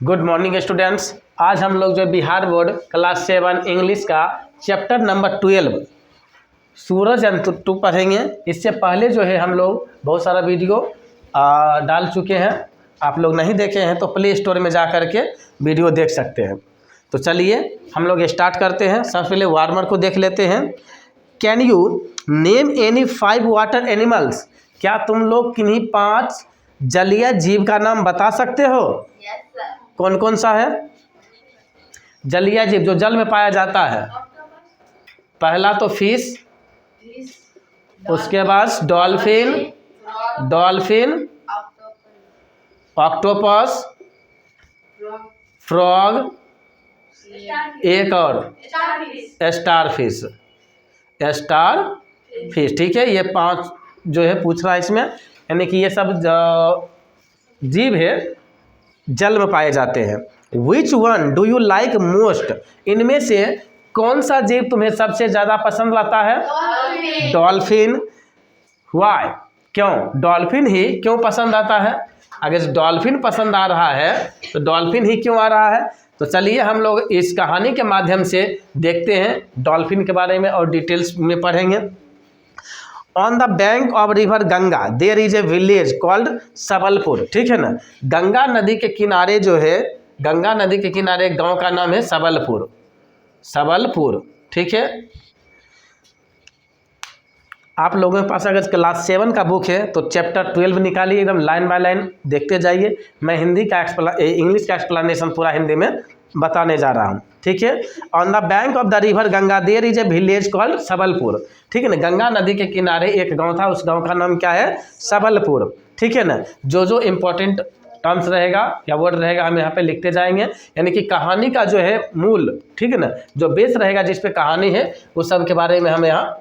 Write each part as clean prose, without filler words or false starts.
Good morning students. आज हम लोग जो बिहार बोर्ड क्लास 7 इंग्लिश का chapter number 12 Suraj and two पढ़ेंगे। इससे पहले जो है हम लोग बहुत सारा वीडियो डाल चुके हैं। आप लोग नहीं देखे हैं तो प्ले स्टोर में जा कर के वीडियो देख सकते हैं। तो चलिए हम लोग स्टार्ट करते हैं। सबसे पहले वार्मर को देख लेते हैं। Can you name any 5 water animals? क्या तुम लोग किन्हीं 5 जलीय जीव का नाम बता सकते हो? कौन कौन सा है जलीय जीव जो जल में पाया जाता है? पहला तो फिश, उसके बाद डॉल्फिन, ऑक्टोपस, फ्रॉग, एक और स्टार फिश। ठीक है, ये 5 जो है पूछ रहा है इसमें, यानी कि ये सब जीव है जल में पाए जाते हैं। Which one do you like most? इनमें से कौन सा जीव तुम्हें सबसे ज़्यादा पसंद आता है? डॉल्फिन। वाई? क्यों डॉल्फिन ही क्यों पसंद आता है? अगर डॉल्फिन पसंद आ रहा है तो डॉल्फिन ही क्यों आ रहा है? तो चलिए हम लोग इस कहानी के माध्यम से देखते हैं डॉल्फिन के बारे में और डिटेल्स में पढ़ेंगे। On the bank of river Ganga there is a village called Sabalpur. ठीक है ना, गंगा नदी के किनारे जो है, गंगा नदी के किनारे एक गांव का नाम है सबलपुर। ठीक है, आप लोगों के पास अगर क्लास 7 का बुक है तो चैप्टर 12 निकालिए, एकदम लाइन बाय लाइन देखते जाइए। मैं हिंदी का इंग्लिश का एक्सप्लेनेशन पूरा हिंदी में बताने जा रहा हूँ। ठीक है, on the bank of the river Ganga there is a village called Sabalpur. ठीक है ना, गंगा नदी के किनारे एक गांव था, उस गांव का नाम क्या है? सबलपुर। ठीक है ना, जो इम्पोर्टेंट टर्म्स रहेगा या वर्ड रहेगा हम यहाँ पे लिखते जाएंगे, यानी कि कहानी का जो है मूल, ठीक है ना, जो बेस रहेगा जिस पे कहानी है उस सब के बारे में हम यहाँ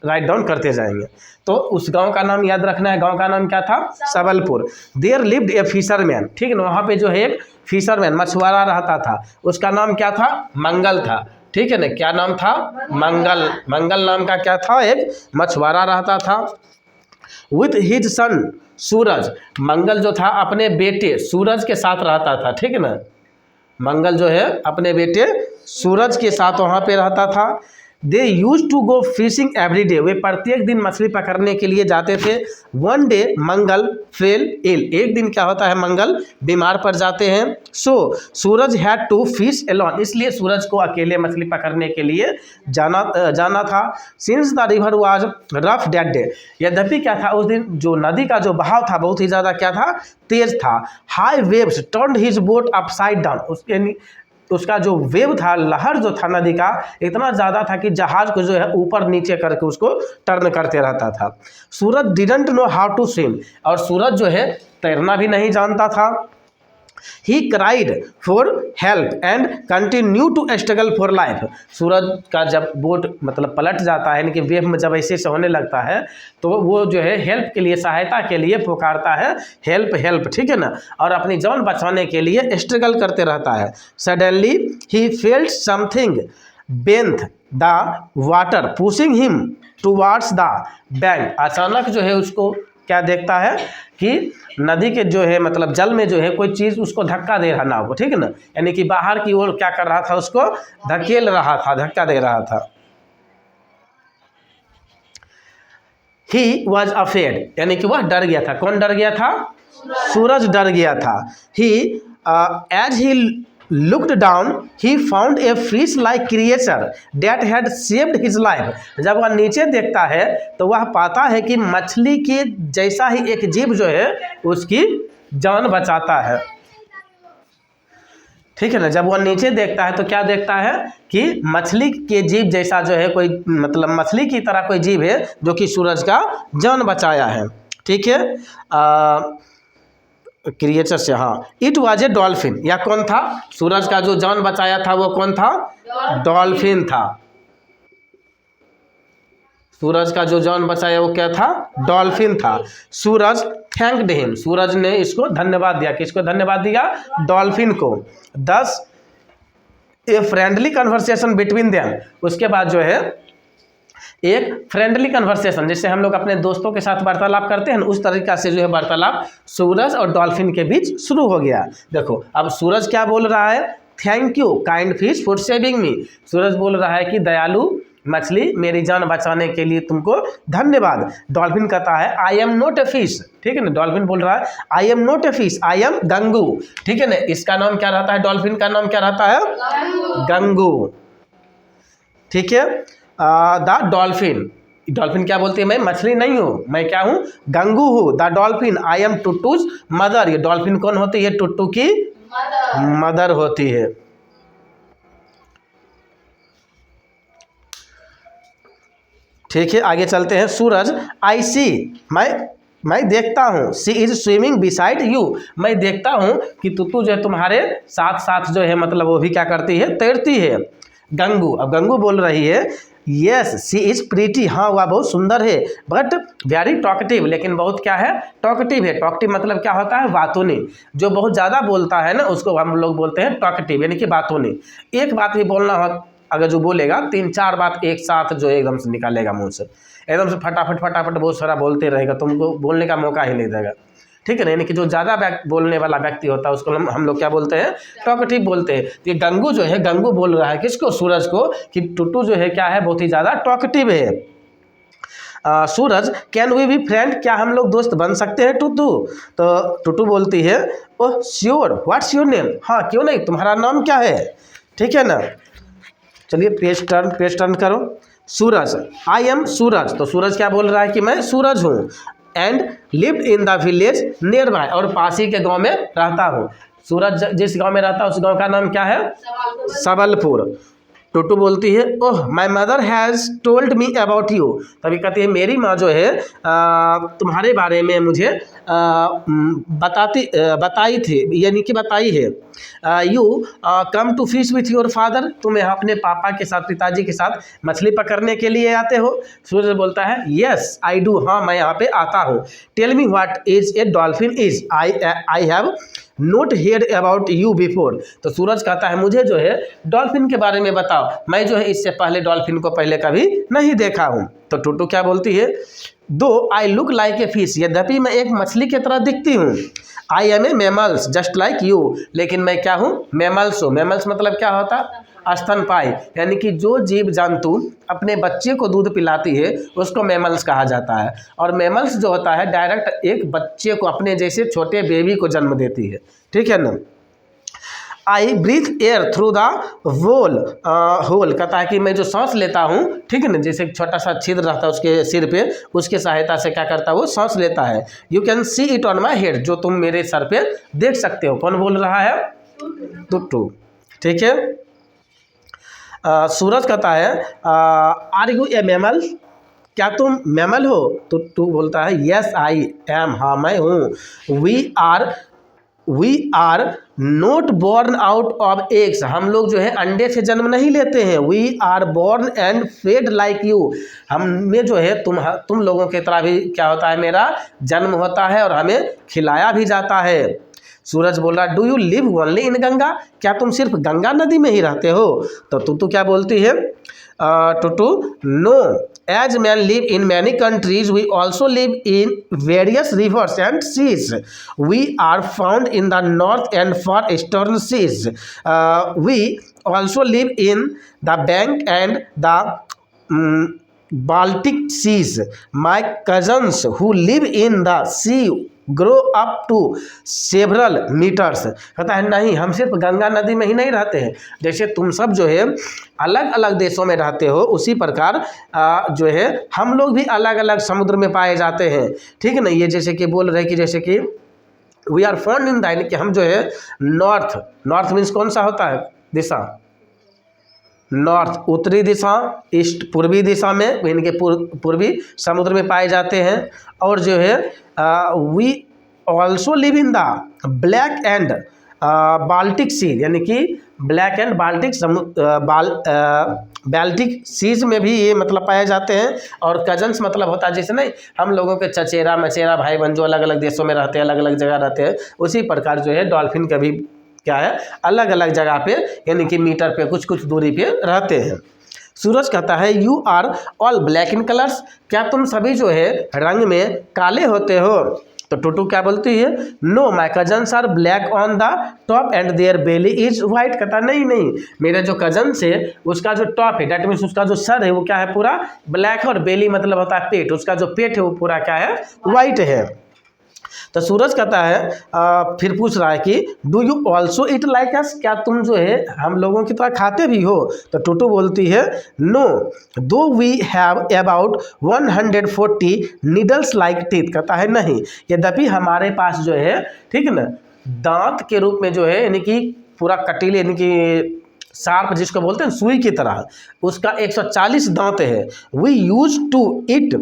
राइट डाउन करते जाएंगे। तो उस गांव का नाम याद रखना है। गांव का नाम क्या था? Sabalpur. There lived a fisherman. ठीक है ना, वहाँ पे जो है एक फिशरमैन मछुआरा रहता था, उसका नाम क्या था? मंगल था। ठीक है ना, क्या नाम था? मंगल नाम का क्या था? एक मछुआरा रहता था। विथ हिज सन सूरज। मंगल जो था अपने बेटे सूरज के साथ रहता था। ठीक है ना, मंगल जो है अपने बेटे सूरज के साथ वहाँ पे रहता था। They use to go fishing every day. वे प्रत्येक दिन मछली पकड़ने के लिए जाते थे। One day Mangal fell ill. एक दिन क्या होता है? मंगल बीमार पड़ जाते हैं। सो सूरज हैड टू फिश एलोन। इसलिए सूरज को अकेले मछली पकड़ने के लिए जाना था। Since the river was rough that day. यद्यपि क्या था उस दिन जो नदी का जो बहाव था बहुत ही ज़्यादा क्या था? तेज था। High waves turned his boat upside down. उसका जो वेव था, लहर जो था नदी का, इतना ज़्यादा था कि जहाज को जो है ऊपर नीचे करके उसको टर्न करते रहता था। Suraj didn't know how to swim. और सूरज जो है तैरना भी नहीं जानता था। He cried for help and continue to struggle for life. Suraj का जब बोट मतलब पलट जाता है, यानी कि वेव में जब ऐसे होने लगता है तो वो जो है हेल्प के लिए, सहायता के लिए पुकारता है, हेल्प। ठीक है ना, और अपनी जान बचाने के लिए स्ट्रगल करते रहता है। Suddenly he felt something beneath the water pushing him towards the bank. अचानक जो है उसको क्या देखता है कि नदी के जो है मतलब जल में जो है कोई चीज़ उसको धक्का दे रहा नाव को। ठीक है ना, यानी कि बाहर की ओर क्या कर रहा था? उसको धकेल रहा था, धक्का दे रहा था। ही वॉज अफेड, यानी कि वह डर गया था। कौन डर गया था? सूरज डर गया था। He as he looked down he found a fish like creature that had saved his life। जब वह नीचे देखता है तो वह पाता है कि मछली के जैसा ही एक जीव जो है उसकी जान बचाता है। ठीक है ना, जब वह नीचे देखता है तो क्या देखता है कि मछली के जीव जैसा जो है कोई मतलब मछली की तरह कोई जीव है जो कि सूरज का जान बचाया है। ठीक है, क्रिएचर से, हाँ, इट वाज ए डॉल्फिन। या कौन था? सूरज का जो जान बचाया था वो कौन था? डॉल्फिन था। सूरज का जो जान बचाया वो क्या था? डॉल्फिन था। सूरज थैंक्ड हिम। सूरज ने इसको धन्यवाद दिया। किसको धन्यवाद दिया? डॉल्फिन को। दस a friendly conversation between them. उसके बाद जो है एक फ्रेंडली कन्वर्सेशन, जैसे हम लोग अपने दोस्तों के साथ वार्तालाप करते हैं, उस तरीका से जो है वार्तालाप सूरज और डॉल्फिन के बीच शुरू हो गया। देखो अब सूरज क्या बोल रहा है, thank you kind fish for saving me. Suraj बोल रहा है कि दयालु मछली मेरी जान बचाने के लिए तुमको धन्यवाद। डॉल्फिन कहता है I am not a fish, ठीक है ना। डॉल्फिन बोल रहा है I am not a fish, I am Gangu, ठीक है ना। इसका नाम क्या रहता है, डॉल्फिन का नाम क्या रहता है, गंगू, ठीक है। द डॉल्फिन, डॉल्फिन क्या बोलती है, मैं मछली नहीं हूँ, मैं क्या हूँ, गंगू हूँ। The dolphin I am Tuttu's mother. ये डॉल्फिन कौन होती है, टुट्टू की मदर होती है। ठीक है, आगे चलते हैं। सूरज आई सी, मैं देखता हूँ, सी इज स्विमिंग बिसाइड यू, मैं देखता हूँ कि टुट्टू जो है तुम्हारे साथ साथ जो है मतलब वो भी क्या करती है, तैरती है। गंगू, अब गंगू बोल रही है यस सी इज प्रीटी, हाँ वह बहुत सुंदर है, बट वेरी टॉकटिव, लेकिन बहुत क्या है, टॉकटिव है। टॉकटिव मतलब क्या होता है, बातूनी। जो बहुत ज़्यादा बोलता है ना उसको हम लोग बोलते हैं टॉकटिव, यानी कि बातूनी। एक बात भी बोलना हो अगर जो बोलेगा 3-4 बात एक साथ जो एकदम से निकालेगा मुंह से, एकदम से फटाफट फटाफट बहुत सारा बोलते रहेगा, तुमको बोलने का मौका ही नहीं देगा, ठीक है ना। यानी कि जो ज़्यादा बोलने वाला व्यक्ति होता है उसको हम लोग क्या बोलते हैं, टॉकटिव बोलते हैं। तो ये गंगू जो है, गंगू बोल रहा है किसको, सूरज को, कि टुट्टू जो है क्या है, बहुत ही ज़्यादा टॉकटिव है। सूरज कैन वी बी फ्रेंड, क्या हम लोग दोस्त बन सकते हैं टुट्टू। तो टुट्टू बोलती है oh sure what's your name, हाँ क्यों नहीं, तुम्हारा नाम क्या है, ठीक है ना। चलिए पेज टर्न करो। सूरज आई एम सूरज, तो सूरज क्या बोल रहा है कि मैं सूरज हूँ। And lived in the village near by, और पास ही के गांव में रहता हूँ। सूरज जिस गांव में रहता है उस गांव का नाम क्या है, सबलपुर। टुट्टू बोलती है oh my mother has told me about you, तभी कहती है मेरी माँ जो है तुम्हारे बारे में मुझे बताई थी, यानी कि बताई है। You come to fish with your father, तुम यहाँ अपने पापा के साथ, पिताजी के साथ मछली पकड़ने के लिए आते हो। सूरज बोलता है यस आई डू, हाँ मैं यहाँ पे आता हूँ। Tell me what is a dolphin is, I have not hear about you before, तो सूरज कहता है मुझे जो है डॉल्फिन के बारे में बताओ, मैं जो है इससे पहले डॉल्फिन को पहले कभी नहीं देखा हूँ। तो टुट्टू क्या बोलती है, though I look like a fish, यद्यपि मैं एक मछली की तरह दिखती हूँ। I am a mammals just like you, लेकिन मैं क्या हूँ, मैमल्स हूँ। मैमल्स मतलब क्या होता है, स्तनपायी, यानी कि जो जीव जंतु अपने बच्चे को दूध पिलाती है उसको मैमल्स कहा जाता है। और मैमल्स जो होता है डायरेक्ट एक बच्चे को, अपने जैसे छोटे बेबी को जन्म देती है, ठीक है ना। I breathe air through the hole, hole कहता है कि मैं जो सांस लेता हूँ, ठीक है ना, जैसे एक छोटा सा छिद्र रहता है उसके सिर पे, उसके सहायता से क्या करता है वो सांस लेता है। You can see it on my head, जो तुम मेरे सर पे देख सकते हो। कौन बोल रहा है, टुट्टू, ठीक है। सूरज कहता है आर यू ए मैमल, क्या तुम मैमल हो। तो टू बोलता है यस आई एम, हाँ मैं हूँ। We are not born out of eggs, हम लोग जो है अंडे से जन्म नहीं लेते हैं। We are born and fed like you, हमें जो है तुम लोगों की तरह भी क्या होता है, मेरा जन्म होता है और हमें खिलाया भी जाता है। सूरज बोल रहा do you live only in Ganga, क्या तुम सिर्फ गंगा नदी में ही रहते हो। तो टुट्टू क्या बोलती है, Tuttu know as man live in many countries we also live in various rivers and seas, we are found in the north and far eastern seas, we also live in the bank and the Baltic seas, my cousins who live in the sea grow up to several meters, कहता है नहीं हम सिर्फ गंगा नदी में ही नहीं रहते हैं, जैसे तुम सब जो है अलग अलग देशों में रहते हो उसी प्रकार जो है हम लोग भी अलग अलग समुद्र में पाए जाते हैं, ठीक है ना। ये जैसे कि बोल रहे कि जैसे कि we are found in the, यानी कि हम जो है नॉर्थ मीन्स कौन सा होता है दिशा, नॉर्थ उत्तरी दिशा, ईस्ट पूर्वी दिशा में, इनके पूर्वी समुद्र में पाए जाते हैं। और जो है we also live in the black and Baltic sea, यानी कि ब्लैक एंड बाल्टिक सीज में भी ये मतलब पाए जाते हैं। और कजन्स मतलब होता है जैसे नहीं हम लोगों के चचेरा मचेरा भाई बहन जो अलग अलग देशों में रहते हैं, अलग अलग जगह रहते हैं, उसी प्रकार जो है डॉल्फिन का भी क्या है अलग अलग जगह पे, यानी कि मीटर पे कुछ कुछ दूरी पे रहते हैं। सूरज कहता है you are all black in colours, क्या तुम सभी जो है रंग में काले होते हो। तो टूटू क्या बोलती है, no my cousins are black on the top and their belly is white. कहता नहीं नहीं, मेरे जो कजन्स है उसका जो टॉप है, डेट मीन्स उसका जो सर है वो क्या है, पूरा ब्लैक है, और बेली मतलब होता है पेट, उसका जो पेट है वो पूरा क्या है, वाइट है। तो सूरज कहता है फिर पूछ रहा है कि do you also it like us, क्या तुम जो है हम लोगों की तरह खाते भी हो। तो टूटू बोलती है no though we have about 140 needles like teeth. कहता है नहीं, यद्यपि हमारे पास जो है, ठीक है ना, दांत के रूप में जो है, यानी कि पूरा कटीले, यानी कि शार्प जिसको बोलते हैं सुई की तरह, उसका 140 दांत है। We use to it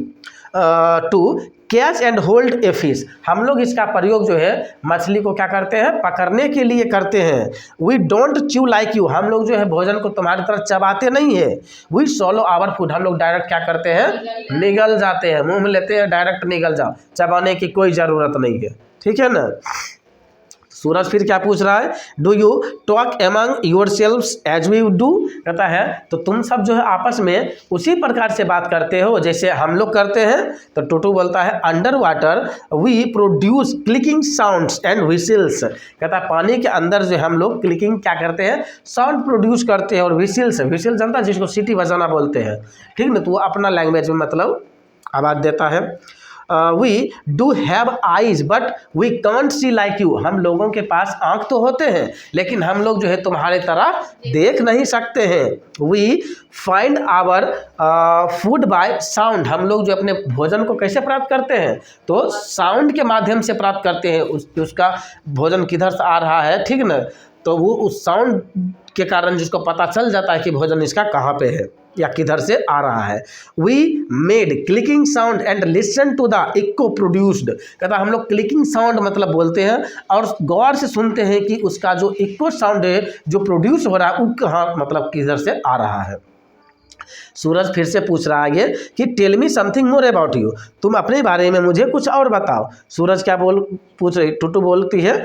to catch and hold a fish, हम लोग इसका प्रयोग जो है मछली को क्या करते हैं, पकड़ने के लिए करते हैं। We don't chew like you, हम लोग जो है भोजन को तुम्हारी तरह चबाते नहीं है। वी सॉलो आवर फूड, हम लोग डायरेक्ट क्या करते हैं, निगल जाते हैं, मुंह में लेते हैं, डायरेक्ट निगल जाओ, चबाने की कोई ज़रूरत नहीं है, ठीक है ना। सूरज फिर क्या पूछ रहा है, do you talk among yourselves as we do. कहता है तो तुम सब जो है आपस में उसी प्रकार से बात करते हो जैसे हम लोग करते हैं। तो टूटू बोलता है under water we produce clicking sounds and whistles. कहता है पानी के अंदर जो हम लोग क्लिकिंग क्या करते हैं, साउंड प्रोड्यूस करते हैं, और व्हिसल्स, व्हिसल जानता है जिसको सीटी बजाना बोलते हैं, ठीक ना, तो वो अपना लैंग्वेज में मतलब आवाज़ देता है। We do have eyes but we can't see like you, हम लोगों के पास आंख तो होते हैं लेकिन हम लोग जो है तुम्हारे तरह देख नहीं सकते हैं। We find our food by sound, हम लोग जो अपने भोजन को कैसे प्राप्त करते हैं, तो साउंड के माध्यम से प्राप्त करते हैं, उसका भोजन किधर से आ रहा है, ठीक ना, तो वो उस साउंड के कारण जिसको पता चल जाता है कि भोजन इसका कहाँ पे है या किधर से आ रहा है। We made clicking sound and listen to the echo produced. कहता हम लोग क्लिकिंग साउंड मतलब बोलते हैं और गौर से सुनते हैं कि उसका जो इको साउंड है जो प्रोड्यूस हो रहा है वो कहाँ मतलब किधर से आ रहा है। सूरज फिर से पूछ रहा है कि tell me something more about you, तुम अपने बारे में मुझे कुछ और बताओ। सूरज क्या पूछ रही, टूटू बोलती है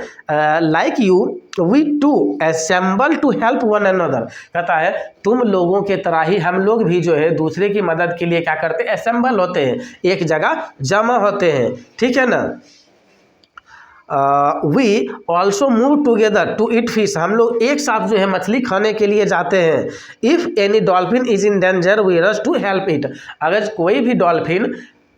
like you we too assemble to help one another. कहता है तुम लोगों के तरह ही हम लोग भी जो है दूसरे की मदद के लिए क्या करते हैं, असेंबल होते हैं, एक जगह जमा होते हैं, ठीक है ना। We also move together to eat fish, हम लोग एक साथ जो है मछली खाने के लिए जाते हैं। If any dolphin is in danger we rush to help it, अगर कोई भी डॉल्फिन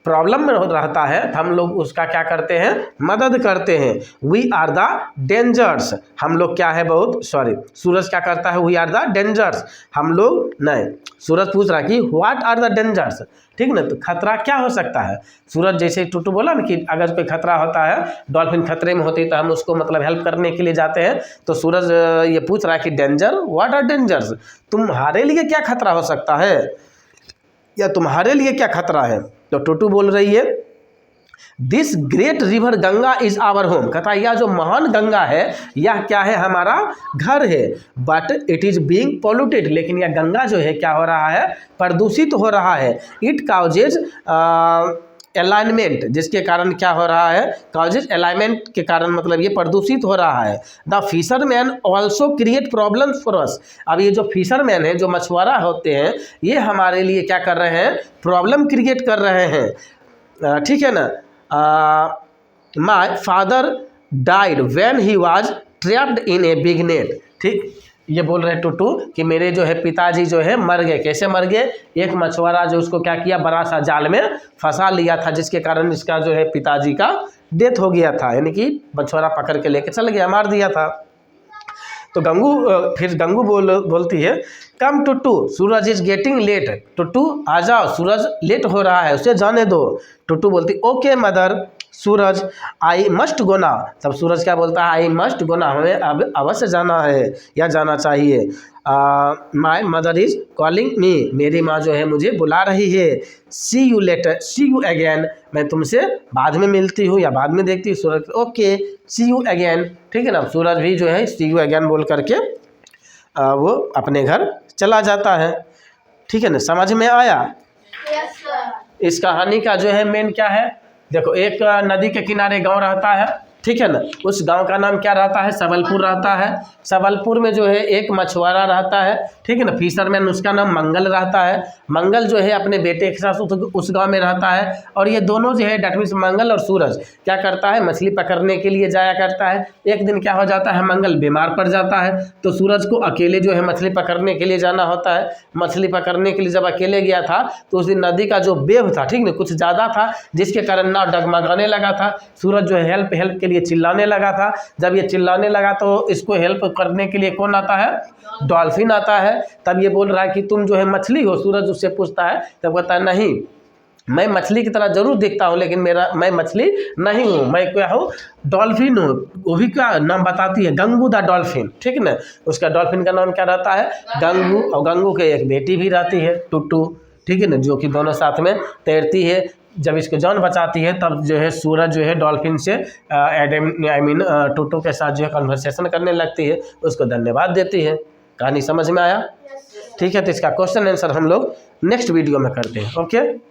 प्रॉब्लम में रहता है तो हम लोग उसका क्या करते हैं, मदद करते हैं। वी आर द डेंजर्स, हम लोग क्या है बहुत सूरज क्या करता है, वी आर द डेंजर्स, हम लोग नहीं। सूरज पूछ रहा कि व्हाट आर द डेंजर्स, ठीक ना, तो खतरा क्या हो सकता है। सूरज जैसे टूटू बोला ना कि अगर कोई खतरा होता है, डॉल्फिन खतरे में होती है तो हम उसको मतलब हेल्प करने के लिए जाते हैं। तो सूरज ये पूछ रहा है कि डेंजर, व्हाट आर डेंजर्स, तुम्हारे लिए क्या खतरा हो सकता है या तुम्हारे लिए क्या खतरा है। तो टूटू बोल रही है this great river Ganga is our home, कहता है यह जो महान गंगा है यह क्या है, हमारा घर है। But it is being polluted, लेकिन यह गंगा जो है क्या हो रहा है, प्रदूषित हो रहा है। इट काउजेज अलाइनमेंट, जिसके कारण क्या हो रहा है, काउजेज अलाइनमेंट के कारण मतलब ये प्रदूषित हो रहा है। The fisherman also create problems for us, अब ये जो फिशरमैन है, जो मछुआरा होते हैं, ये हमारे लिए क्या कर रहे हैं, प्रॉब्लम क्रिएट कर रहे हैं, ठीक है ना। My father died when he was trapped in a big net, ठीक, ये बोल रहे टूटू कि मेरे जो है पिताजी जो है मर गए। कैसे मर गए, एक मछुआरा जो उसको क्या किया, बड़ा सा जाल में फंसा लिया था, जिसके कारण इसका जो है पिताजी का डेथ हो गया था, यानी कि मछुआरा पकड़ के लेके चल गया, मार दिया था। तो फिर गंगू बोलती है कम टुट्टू सूरज इज गेटिंग लेट, टुट्टू आ जाओ सूरज लेट हो रहा है, उसे जाने दो। टुट्टू बोलती okay mother Suraj I must go now, तब सूरज क्या बोलता है, आई मस्ट गो नाउ, हमें अब अवश्य जाना है या जाना चाहिए। My mother is calling me, मेरी माँ जो है मुझे बुला रही है। See you later, see you again, मैं तुमसे बाद में मिलती हूँ या बाद में देखती हूँ। सूरज ओके सी यू अगेन, ठीक है ना। सूरज भी जो है सी यू अगेन बोल करके वो अपने घर चला जाता है, ठीक है ना। समझ में आया? Yes sir. इस कहानी का जो है मेन क्या है, देखो एक नदी के किनारे गांव रहता है, ठीक है ना। उस गांव का नाम क्या रहता है, सबलपुर रहता है। सबलपुर में जो है एक मछुआरा रहता है, ठीक है ना, फिशरमैन, उसका नाम मंगल रहता है। मंगल जो है अपने बेटे के साथ उस गांव में रहता है, और ये दोनों जो है डेट मीन्स मंगल और सूरज क्या करता है, मछली पकड़ने के लिए जाया करता है। एक दिन क्या हो जाता है, मंगल बीमार पड़ जाता है, तो सूरज को अकेले जो है मछली पकड़ने के लिए जाना होता है। मछली पकड़ने के लिए जब अकेले गया था तो उस दिन नदी का जो वेव था, ठीक ना, कुछ ज़्यादा था, जिसके कारण नाव डगमगाने लगा था। सूरज जो है हेल्प हेल्प के लिए चिल्लाने लगा था। जब ये चिल्लाने लगा तो इसको हेल्प करने के लिए कौन आता है, डॉल्फिन आता है। तब ये बोल रहा है कि तुम जो है मछली हो। सूरज उससे पूछता है, तब कहता है नहीं, मैं मछली की तरह जरूर दिखता हूँ, लेकिन मैं मछली नहीं हूँ, मैं क्या हूँ, डॉल्फिन हूँ। वो भी क्या नाम बताती है, गंगू द डॉल्फिन, ठीक है ना। उसका डॉल्फिन का नाम क्या रहता है, गंगू। और गंगू के एक बेटी भी रहती है, टुट्टू, ठीक है ना, जो कि दोनों साथ में तैरती है। जब इसको जान बचाती है तब जो है सूरज जो है डॉल्फिन से टुट्टू के साथ जो है कन्वर्सेशन करने लगती है, उसको धन्यवाद देती है। कहानी समझ में आया? ठीक है, तो इसका क्वेश्चन आंसर हम लोग नेक्स्ट वीडियो में करते हैं। ओके।